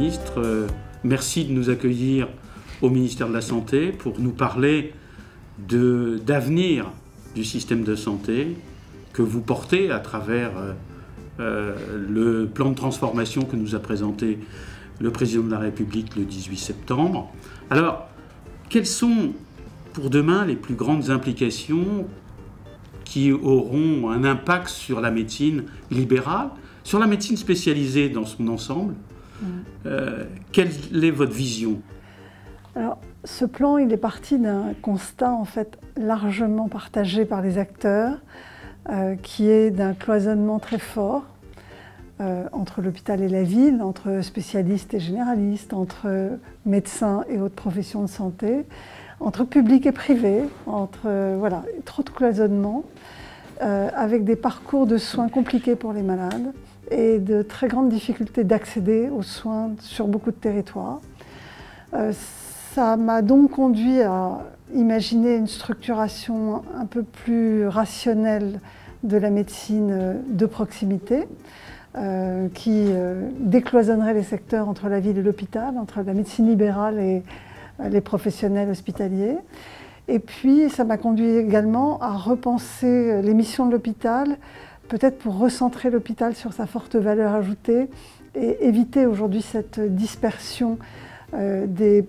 ministre, merci de nous accueillir au ministère de la Santé pour nous parler d'avenir du système de santé que vous portez à travers le plan de transformation que nous a présenté le président de la République le 18 septembre. Alors, quelles sont pour demain les plus grandes implications qui auront un impact sur la médecine libérale, sur la médecine spécialisée dans son ensemble? Quelle est votre vision? Alors, ce plan, il est parti d'un constat en fait largement partagé par les acteurs, qui est d'un cloisonnement très fort entre l'hôpital et la ville, entre spécialistes et généralistes, entre médecins et autres professions de santé, entre public et privé, voilà, trop de cloisonnement, avec des parcours de soins compliqués pour les malades et de très grandes difficultés d'accéder aux soins sur beaucoup de territoires. Ça m'a donc conduit à imaginer une structuration un peu plus rationnelle de la médecine de proximité, qui décloisonnerait les secteurs entre la ville et l'hôpital, entre la médecine libérale et les professionnels hospitaliers. Et puis ça m'a conduit également à repenser les missions de l'hôpital, peut-être pour recentrer l'hôpital sur sa forte valeur ajoutée et éviter aujourd'hui cette dispersion des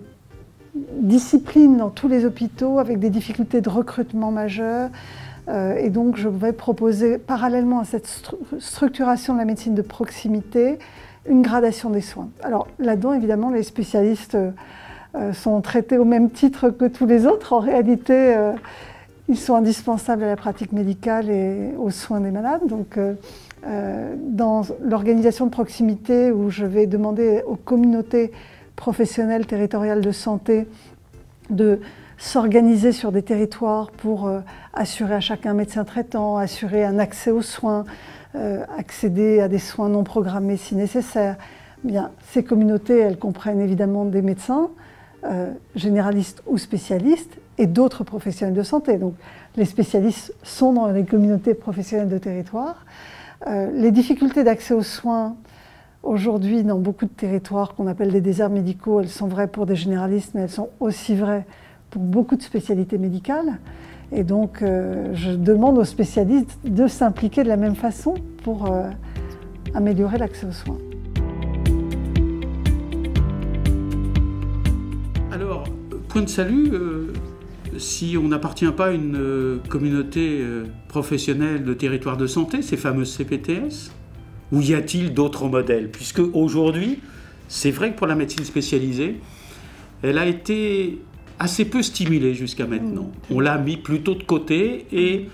disciplines dans tous les hôpitaux avec des difficultés de recrutement majeures. Et donc je vais proposer, parallèlement à cette structuration de la médecine de proximité, une gradation des soins. Alors là-dedans, évidemment, les spécialistes sont traités au même titre que tous les autres. En réalité, ils sont indispensables à la pratique médicale et aux soins des malades. Donc, dans l'organisation de proximité, où je vais demander aux communautés professionnelles territoriales de santé de s'organiser sur des territoires pour assurer à chacun un médecin traitant, assurer un accès aux soins, accéder à des soins non programmés si nécessaire. Bien, ces communautés, elles comprennent évidemment des médecins, généralistes ou spécialistes, et d'autres professionnels de santé. Donc, les spécialistes sont dans les communautés professionnelles de territoire. Les difficultés d'accès aux soins, aujourd'hui, dans beaucoup de territoires qu'on appelle des déserts médicaux, elles sont vraies pour des généralistes, mais elles sont aussi vraies pour beaucoup de spécialités médicales. Et donc, je demande aux spécialistes de s'impliquer de la même façon pour améliorer l'accès aux soins. Alors, point de salut, si on n'appartient pas à une communauté professionnelle de territoire de santé, ces fameuses CPTS, ou y a-t-il d'autres modèles? Puisque aujourd'hui, c'est vrai que pour la médecine spécialisée, elle a été assez peu stimulée jusqu'à maintenant. On l'a mis plutôt de côté et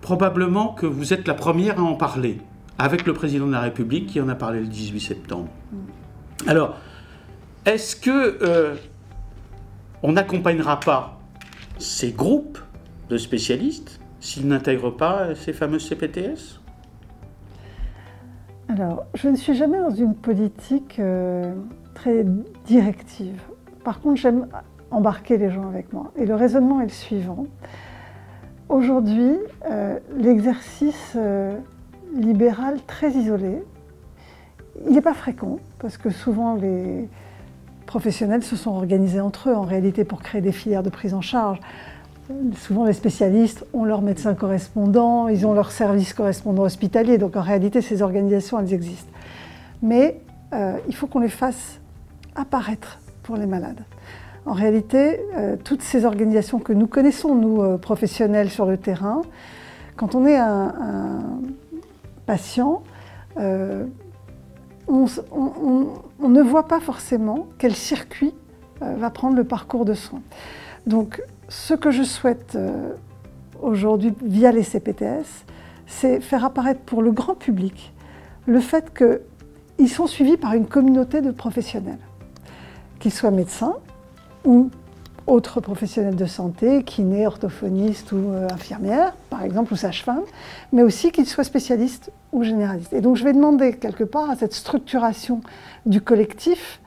probablement que vous êtes la première à en parler, avec le président de la République qui en a parlé le 18 septembre. Alors, est-ce que on n'accompagnera pas ces groupes de spécialistes s'ils n'intègrent pas ces fameuses CPTS? Alors, je ne suis jamais dans une politique très directive. Par contre, j'aime embarquer les gens avec moi. Et le raisonnement est le suivant. Aujourd'hui, l'exercice libéral très isolé, il n'est pas fréquent, parce que souvent les professionnels se sont organisés entre eux, en réalité, pour créer des filières de prise en charge. Souvent, les spécialistes ont leur médecin correspondant, ils ont leur service correspondant hospitalier, donc en réalité, ces organisations, elles existent. Mais il faut qu'on les fasse apparaître pour les malades. En réalité, toutes ces organisations que nous connaissons, nous, professionnels sur le terrain, quand on est un patient, on ne voit pas forcément quel circuit va prendre le parcours de soins. Donc, ce que je souhaite aujourd'hui via les CPTS, c'est faire apparaître pour le grand public le fait qu'ils sont suivis par une communauté de professionnels, qu'ils soient médecins ou autres professionnels de santé, kinés, orthophonistes ou infirmières, par exemple, ou sages-femmes, mais aussi qu'ils soient spécialistes ou généralistes. Et donc je vais demander quelque part à cette structuration du collectif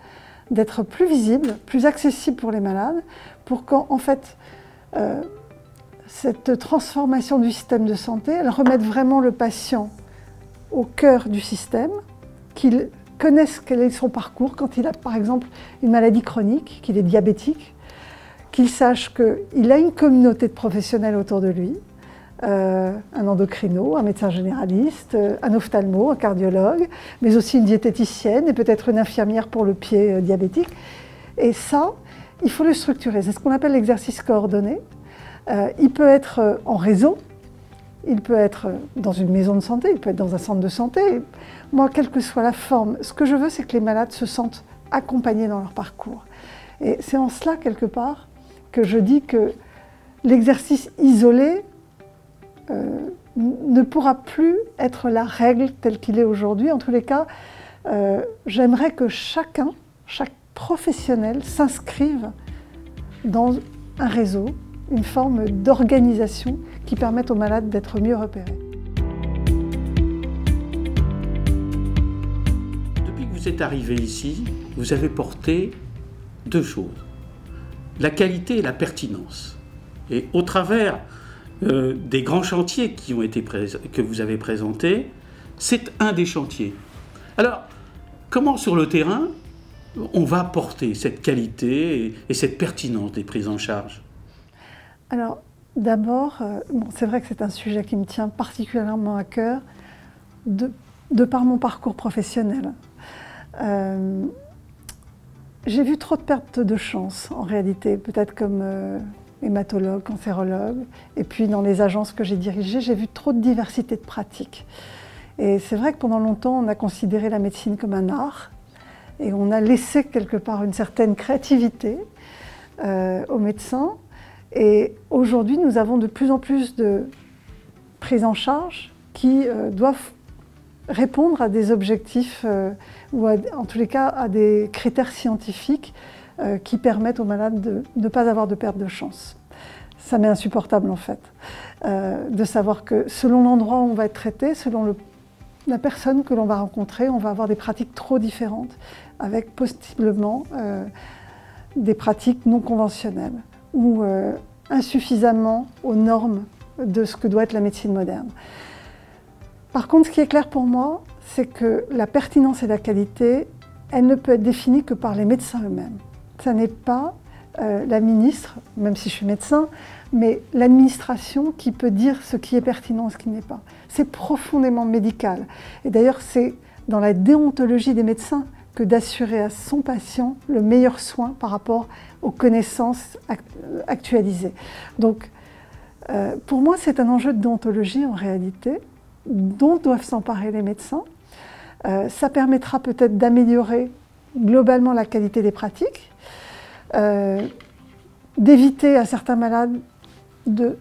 d'être plus visible, plus accessible pour les malades, pour qu'en fait, cette transformation du système de santé, elle remette vraiment le patient au cœur du système, qu'il connaisse quel est son parcours quand il a par exemple une maladie chronique, qu'il est diabétique, qu'il sache qu'il a une communauté de professionnels autour de lui, un endocrino, un médecin généraliste, un ophtalmo, un cardiologue, mais aussi une diététicienne et peut-être une infirmière pour le pied diabétique. Et ça, il faut le structurer. C'est ce qu'on appelle l'exercice coordonné. Il peut être en réseau, il peut être dans une maison de santé, il peut être dans un centre de santé. Moi, quelle que soit la forme, ce que je veux, c'est que les malades se sentent accompagnés dans leur parcours. Et c'est en cela, quelque part, que je dis que l'exercice isolé ne pourra plus être la règle telle qu'il est aujourd'hui. En tous les cas, j'aimerais que chaque professionnel s'inscrive dans un réseau, une forme d'organisation qui permette aux malades d'être mieux repérés. Depuis que vous êtes arrivé ici, vous avez porté deux choses, la qualité et la pertinence. Et au travers des grands chantiers que vous avez présentés, c'est un des chantiers. Alors, comment sur le terrain, on va porter cette qualité et cette pertinence des prises en charge? Alors, d'abord, c'est vrai que c'est un sujet qui me tient particulièrement à cœur de par mon parcours professionnel. J'ai vu trop de pertes de chance, en réalité, peut-être comme hématologue, cancérologue, et puis dans les agences que j'ai dirigées, j'ai vu trop de diversité de pratiques. Et c'est vrai que pendant longtemps, on a considéré la médecine comme un art, et on a laissé quelque part une certaine créativité aux médecins. Et aujourd'hui, nous avons de plus en plus de prises en charge qui doivent répondre à des objectifs ou en tous les cas à des critères scientifiques qui permettent aux malades de ne pas avoir de perte de chance. Ça m'est insupportable en fait, de savoir que selon l'endroit où on va être traité, selon la personne que l'on va rencontrer, on va avoir des pratiques trop différentes, avec possiblement des pratiques non conventionnelles ou insuffisamment aux normes de ce que doit être la médecine moderne. Par contre, ce qui est clair pour moi, c'est que la pertinence et la qualité, elle ne peut être définie que par les médecins eux-mêmes. Ça n'est pas la ministre, même si je suis médecin, mais l'administration qui peut dire ce qui est pertinent et ce qui n'est pas. C'est profondément médical. Et d'ailleurs, c'est dans la déontologie des médecins que d'assurer à son patient le meilleur soin par rapport aux connaissances actualisées. Donc, pour moi, c'est un enjeu de déontologie en réalité, dont doivent s'emparer les médecins. Ça permettra peut-être d'améliorer globalement la qualité des pratiques, d'éviter à certains malades de ne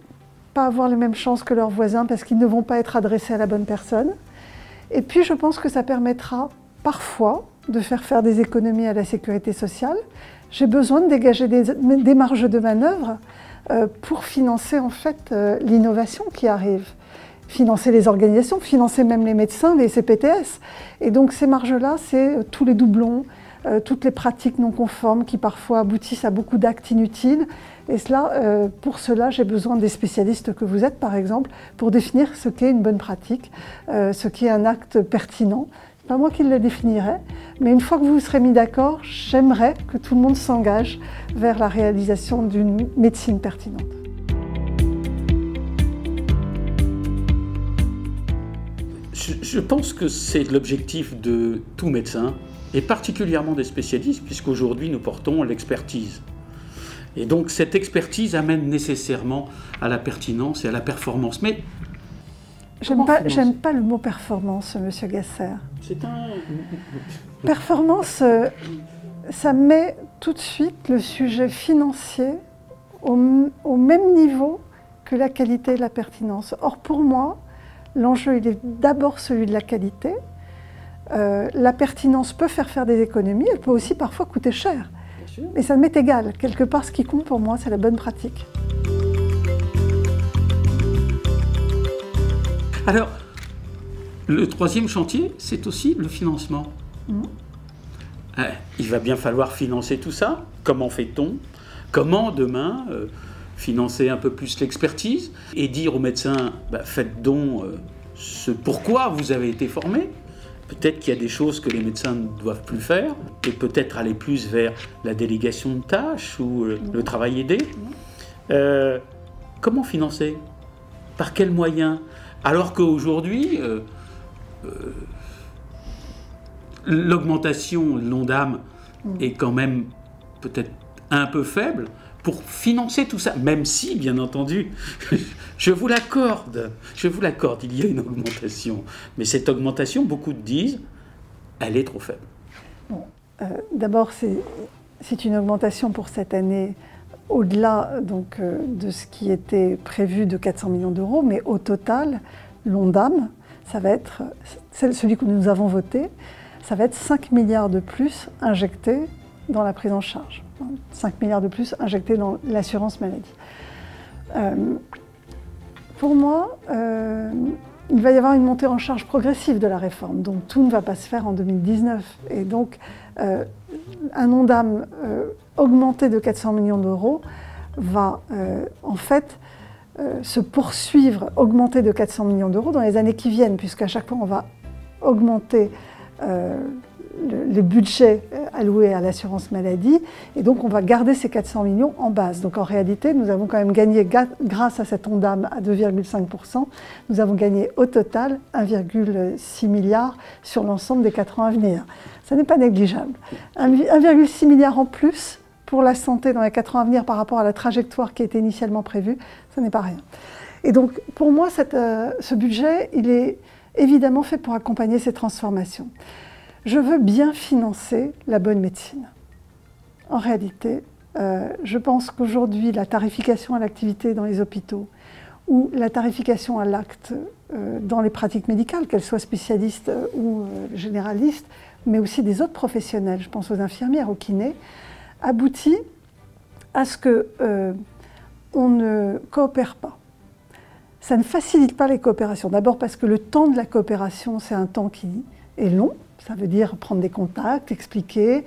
pas avoir les mêmes chances que leurs voisins parce qu'ils ne vont pas être adressés à la bonne personne. Et puis, je pense que ça permettra parfois de faire des économies à la sécurité sociale. J'ai besoin de dégager des marges de manœuvre pour financer en fait l'innovation qui arrive. Financer les organisations, financer même les médecins, les CPTS. Et donc ces marges-là, c'est tous les doublons, toutes les pratiques non conformes qui parfois aboutissent à beaucoup d'actes inutiles. Et cela, pour cela, j'ai besoin des spécialistes que vous êtes, par exemple, pour définir ce qu'est une bonne pratique, ce qu'est un acte pertinent. Ce n'est pas moi qui le définirai, mais une fois que vous vous serez mis d'accord, j'aimerais que tout le monde s'engage vers la réalisation d'une médecine pertinente. Je pense que c'est l'objectif de tout médecin, et particulièrement des spécialistes, puisqu'aujourd'hui nous portons l'expertise. Et donc cette expertise amène nécessairement à la pertinence et à la performance. Mais j'aime pas le mot performance, Monsieur Gasser. C'est un... Performance, ça met tout de suite le sujet financier au même niveau que la qualité et la pertinence. Or pour moi, l'enjeu, il est d'abord celui de la qualité. La pertinence peut faire des économies, elle peut aussi parfois coûter cher. Mais ça m'est égal. Quelque part, ce qui compte pour moi, c'est la bonne pratique. Alors, le troisième chantier, c'est aussi le financement. Il va bien falloir financer tout ça. Comment fait-on? Comment demain financer un peu plus l'expertise et dire aux médecins, faites donc ce pourquoi vous avez été formés, peut-être qu'il y a des choses que les médecins ne doivent plus faire, et peut-être aller plus vers la délégation de tâches ou le travail aidé. Comment financer? Par quels moyens? Alors qu'aujourd'hui, l'augmentation de l'ONDAM est quand même peut-être un peu faible pour financer tout ça, même si, bien entendu, je vous l'accorde, il y a une augmentation. Mais cette augmentation, beaucoup disent, elle est trop faible. Bon, d'abord, c'est une augmentation pour cette année au-delà donc, de ce qui était prévu de 400 millions d'euros, mais au total, l'ONDAM, ça va être, celui que nous avons voté, ça va être 5 milliards de plus injectés dans la prise en charge. 5 milliards de plus injectés dans l'assurance maladie. Pour moi, il va y avoir une montée en charge progressive de la réforme, donc tout ne va pas se faire en 2019. Et donc, un ONDAM augmenté de 400 millions d'euros va en fait se poursuivre, augmenter de 400 millions d'euros dans les années qui viennent, puisqu'à chaque fois on va augmenter les budgets alloués à l'assurance maladie, et donc on va garder ces 400 millions en base. Donc en réalité, nous avons quand même gagné, grâce à cet ONDAM à 2,5%, nous avons gagné au total 1,6 milliard sur l'ensemble des 4 ans à venir. Ça n'est pas négligeable. 1,6 milliard en plus pour la santé dans les 4 ans à venir par rapport à la trajectoire qui était initialement prévue, ça n'est pas rien. Et donc pour moi, ce budget, il est évidemment fait pour accompagner ces transformations. Je veux bien financer la bonne médecine. En réalité, je pense qu'aujourd'hui, la tarification à l'activité dans les hôpitaux ou la tarification à l'acte dans les pratiques médicales, qu'elles soient spécialistes ou généralistes, mais aussi des autres professionnels, je pense aux infirmières, aux kinés, aboutit à ce qu'on ne coopère pas. Ça ne facilite pas les coopérations. D'abord parce que le temps de la coopération, c'est un temps qui est long. Ça veut dire prendre des contacts, expliquer,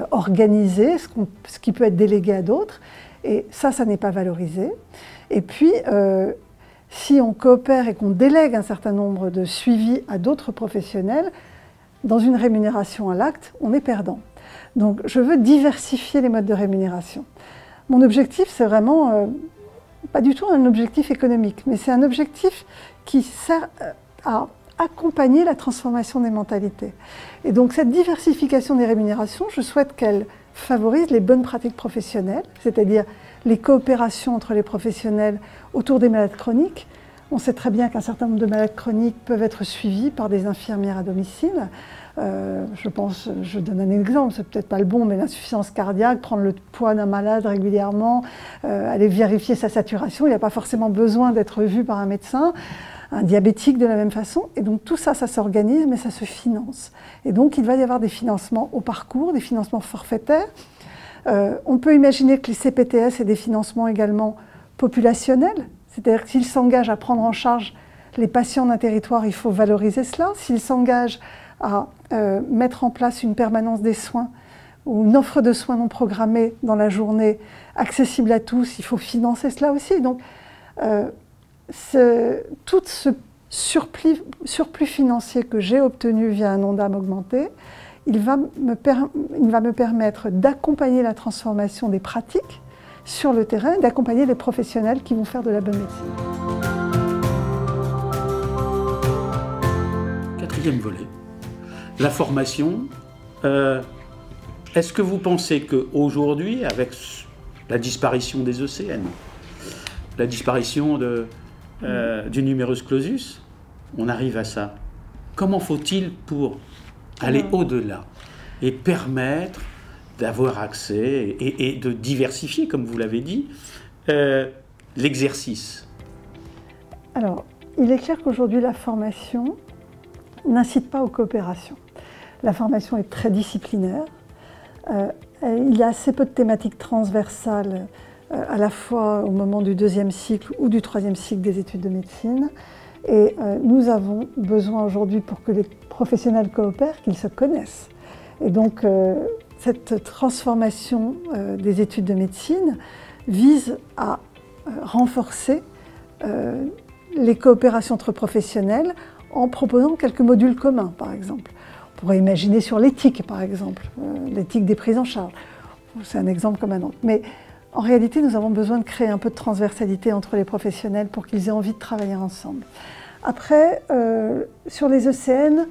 organiser ce qui peut être délégué à d'autres. Et ça n'est pas valorisé. Et puis, si on coopère et qu'on délègue un certain nombre de suivis à d'autres professionnels, dans une rémunération à l'acte, on est perdant. Donc, je veux diversifier les modes de rémunération. Mon objectif, c'est vraiment, pas du tout un objectif économique, mais c'est un objectif qui sert à accompagner la transformation des mentalités. Et donc cette diversification des rémunérations, je souhaite qu'elle favorise les bonnes pratiques professionnelles, c'est-à-dire les coopérations entre les professionnels autour des malades chroniques. On sait très bien qu'un certain nombre de malades chroniques peuvent être suivis par des infirmières à domicile. Je donne un exemple, c'est peut-être pas le bon, mais l'insuffisance cardiaque, prendre le poids d'un malade régulièrement, aller vérifier sa saturation, il n'a pas forcément besoin d'être vu par un médecin. Un diabétique de la même façon, et donc tout ça, ça s'organise, mais ça se finance. Et donc il va y avoir des financements au parcours, des financements forfaitaires. On peut imaginer que les CPTS aient des financements également populationnels, c'est-à-dire que s'ils s'engagent à prendre en charge les patients d'un territoire, il faut valoriser cela. S'ils s'engagent à mettre en place une permanence des soins ou une offre de soins non programmés dans la journée, accessible à tous, il faut financer cela aussi. Donc, tout ce surplus financier que j'ai obtenu via un ONDAM augmenté, il va me permettre d'accompagner la transformation des pratiques sur le terrain, d'accompagner les professionnels qui vont faire de la bonne médecine. Quatrième volet, la formation. Est-ce que vous pensez qu'aujourd'hui, avec la disparition des ECN, la disparition du numerus clausus, on arrive à ça. Comment faut-il pour aller au-delà et permettre d'avoir accès et de diversifier, comme vous l'avez dit, l'exercice? Alors, il est clair qu'aujourd'hui, la formation n'incite pas aux coopérations. La formation est très disciplinaire. Il y a assez peu de thématiques transversales à la fois au moment du 2e cycle ou du 3e cycle des études de médecine. Et nous avons besoin aujourd'hui, pour que les professionnels coopèrent, qu'ils se connaissent. Et donc, cette transformation des études de médecine vise à renforcer les coopérations entre professionnels en proposant quelques modules communs, par exemple. pourrait imaginer sur l'éthique, par exemple, l'éthique des prises en charge. C'est un exemple comme un autre. Mais en réalité, nous avons besoin de créer un peu de transversalité entre les professionnels pour qu'ils aient envie de travailler ensemble. Après, sur les ECN,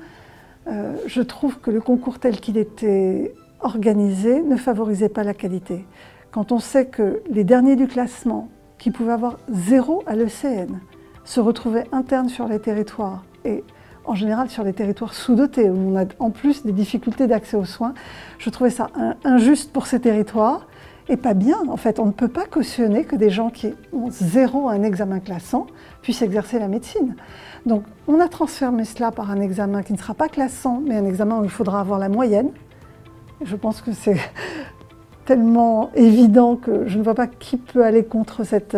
je trouve que le concours tel qu'il était organisé ne favorisait pas la qualité. Quand on sait que les derniers du classement, qui pouvaient avoir 0 à l'ECN, se retrouvaient internes sur les territoires, et en général sur les territoires sous-dotés, où on a en plus des difficultés d'accès aux soins, je trouvais ça injuste pour ces territoires, et pas bien. En fait, on ne peut pas cautionner que des gens qui ont 0 à un examen classant puissent exercer la médecine. Donc, on a transformé cela par un examen qui ne sera pas classant, mais un examen où il faudra avoir la moyenne. Je pense que c'est tellement évident que je ne vois pas qui peut aller contre cette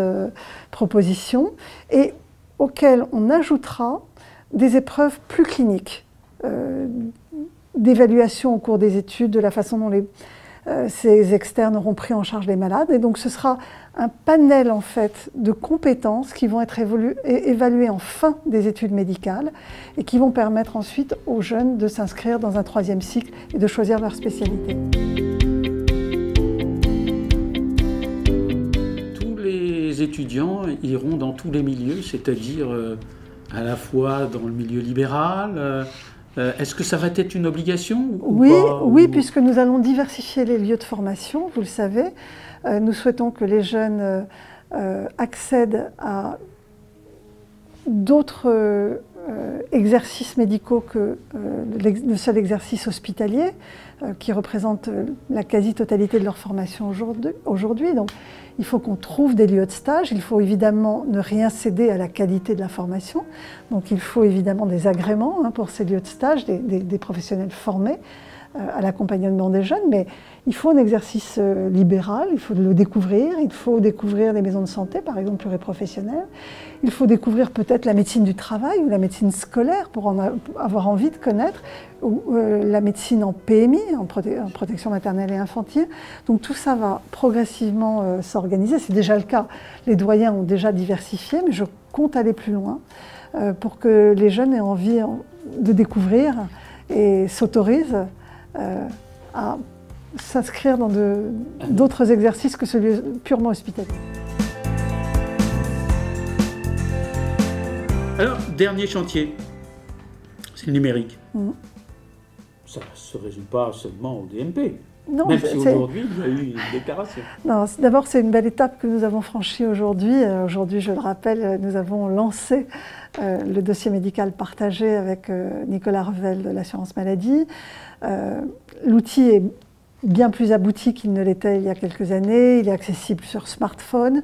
proposition, et auquel on ajoutera des épreuves plus cliniques, d'évaluation au cours des études, de la façon dont ces externes auront pris en charge les malades. Et donc ce sera un panel en fait de compétences qui vont être évaluées en fin des études médicales et qui vont permettre ensuite aux jeunes de s'inscrire dans un 3e cycle et de choisir leur spécialité. Tous les étudiants iront dans tous les milieux, c'est-à-dire à la fois dans le milieu libéral. Est-ce que ça va être une obligation ou Oui, pas, oui, puisque nous allons diversifier les lieux de formation, vous le savez. Nous souhaitons que les jeunes accèdent à d'autres exercices médicaux que le seul exercice hospitalier, qui représente la quasi-totalité de leur formation aujourd'hui. Donc, il faut qu'on trouve des lieux de stage. Il faut évidemment ne rien céder à la qualité de la formation. Donc, il faut évidemment des agréments pour ces lieux de stage, des professionnels formés à l'accompagnement des jeunes, mais il faut un exercice libéral, il faut le découvrir, il faut découvrir des maisons de santé, par exemple pluriprofessionnelles, il faut découvrir peut-être la médecine du travail ou la médecine scolaire pour avoir envie de connaître, ou la médecine en PMI, en protection maternelle et infantile. Donc tout ça va progressivement s'organiser, c'est déjà le cas. Les doyens ont déjà diversifié, mais je compte aller plus loin pour que les jeunes aient envie de découvrir et s'autorisent à s'inscrire dans d'autres exercices que celui purement hospitalier. Alors, dernier chantier, c'est le numérique. Ça ne se résume pas seulement au DMP, non, même si aujourd'hui il y a eu une déclaration. Non, d'abord c'est une belle étape que nous avons franchie aujourd'hui. Aujourd'hui, je le rappelle, nous avons lancé le dossier médical partagé avec Nicolas Revel de l'assurance maladie. L'outil est bien plus abouti qu'il ne l'était il y a quelques années, il est accessible sur smartphone.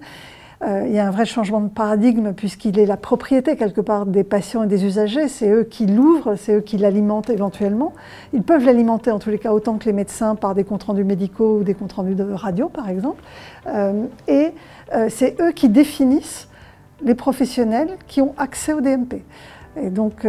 Il y a un vrai changement de paradigme puisqu'il est la propriété quelque part des patients et des usagers, c'est eux qui l'ouvrent, c'est eux qui l'alimentent éventuellement. Ils peuvent l'alimenter en tous les cas autant que les médecins par des comptes rendus médicaux ou des comptes rendus de radio par exemple. Et c'est eux qui définissent les professionnels qui ont accès au DMP. Et donc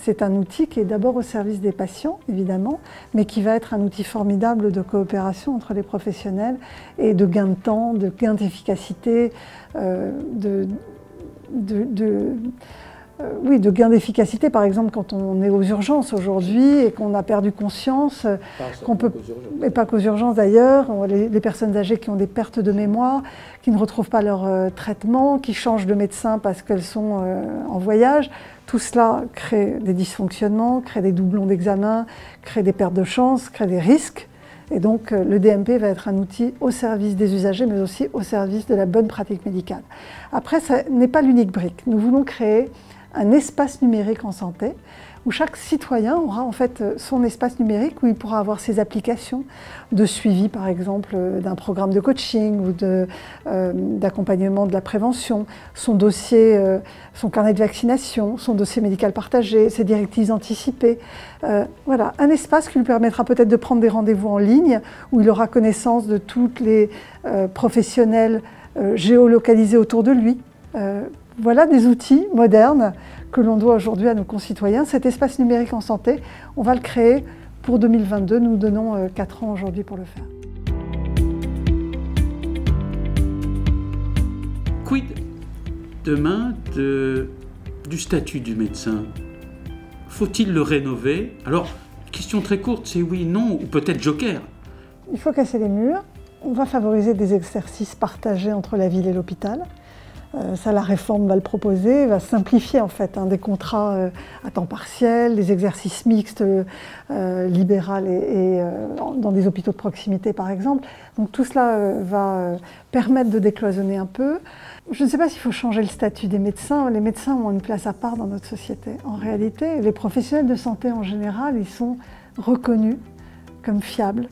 c'est un outil qui est d'abord au service des patients, évidemment, mais qui va être un outil formidable de coopération entre les professionnels et de gain de temps, de gain d'efficacité, de gain d'efficacité, par exemple, quand on est aux urgences aujourd'hui et qu'on a perdu conscience, qu'on peut, et pas qu'aux urgences d'ailleurs, les personnes âgées qui ont des pertes de mémoire, qui ne retrouvent pas leur traitement, qui changent de médecin parce qu'elles sont en voyage, tout cela crée des dysfonctionnements, crée des doublons d'examen, crée des pertes de chance, crée des risques. Et donc le DMP va être un outil au service des usagers, mais aussi au service de la bonne pratique médicale. Après, ça n'est pas l'unique brique. Nous voulons créer un espace numérique en santé où chaque citoyen aura en fait son espace numérique où il pourra avoir ses applications de suivi par exemple d'un programme de coaching ou d'accompagnement de la prévention, son dossier, son carnet de vaccination, son dossier médical partagé, ses directives anticipées. Voilà, un espace qui lui permettra peut-être de prendre des rendez-vous en ligne où il aura connaissance de tous les professionnels géolocalisés autour de lui. Voilà des outils modernes que l'on doit aujourd'hui à nos concitoyens. Cet espace numérique en santé, on va le créer pour 2022. Nous donnons 4 ans aujourd'hui pour le faire. Quid demain du statut du médecin? Faut-il le rénover? Alors, Question très courte, c'est oui, non, ou peut-être joker. Il faut casser les murs. On va favoriser des exercices partagés entre la ville et l'hôpital. Ça, la réforme va le proposer, va simplifier en fait des contrats à temps partiel, des exercices mixtes libéral et dans des hôpitaux de proximité par exemple. Donc tout cela va permettre de décloisonner un peu. Je ne sais pas s'il faut changer le statut des médecins. Les médecins ont une place à part dans notre société. En réalité, les professionnels de santé en général, ils sont reconnus comme fiables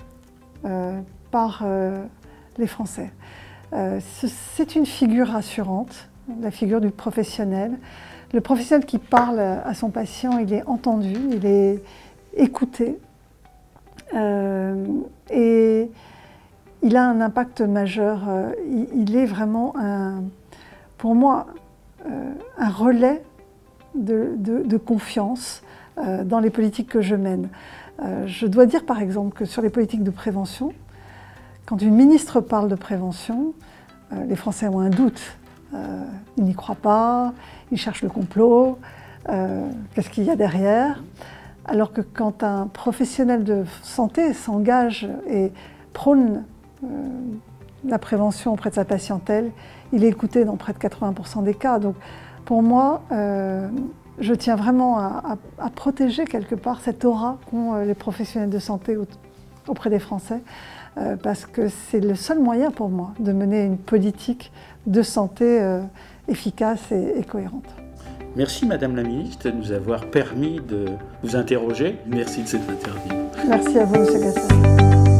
par les Français. C'est une figure rassurante, la figure du professionnel. Le professionnel qui parle à son patient, il est entendu, il est écouté et il a un impact majeur. Il est vraiment, pour moi, un relais de confiance dans les politiques que je mène. Je dois dire par exemple que sur les politiques de prévention, quand une ministre parle de prévention, les Français ont un doute. Ils n'y croient pas, ils cherchent le complot, qu'est-ce qu'il y a derrière? Alors que quand un professionnel de santé s'engage et prône la prévention auprès de sa patientèle, il est écouté dans près de 80% des cas. Donc pour moi, je tiens vraiment à protéger quelque part cette aura qu'ont les professionnels de santé auprès des Français. Parce que c'est le seul moyen pour moi de mener une politique de santé efficace et cohérente. Merci Madame la Ministre de nous avoir permis de vous interroger. Merci de cette interview. Merci à vous, Monsieur Gassel.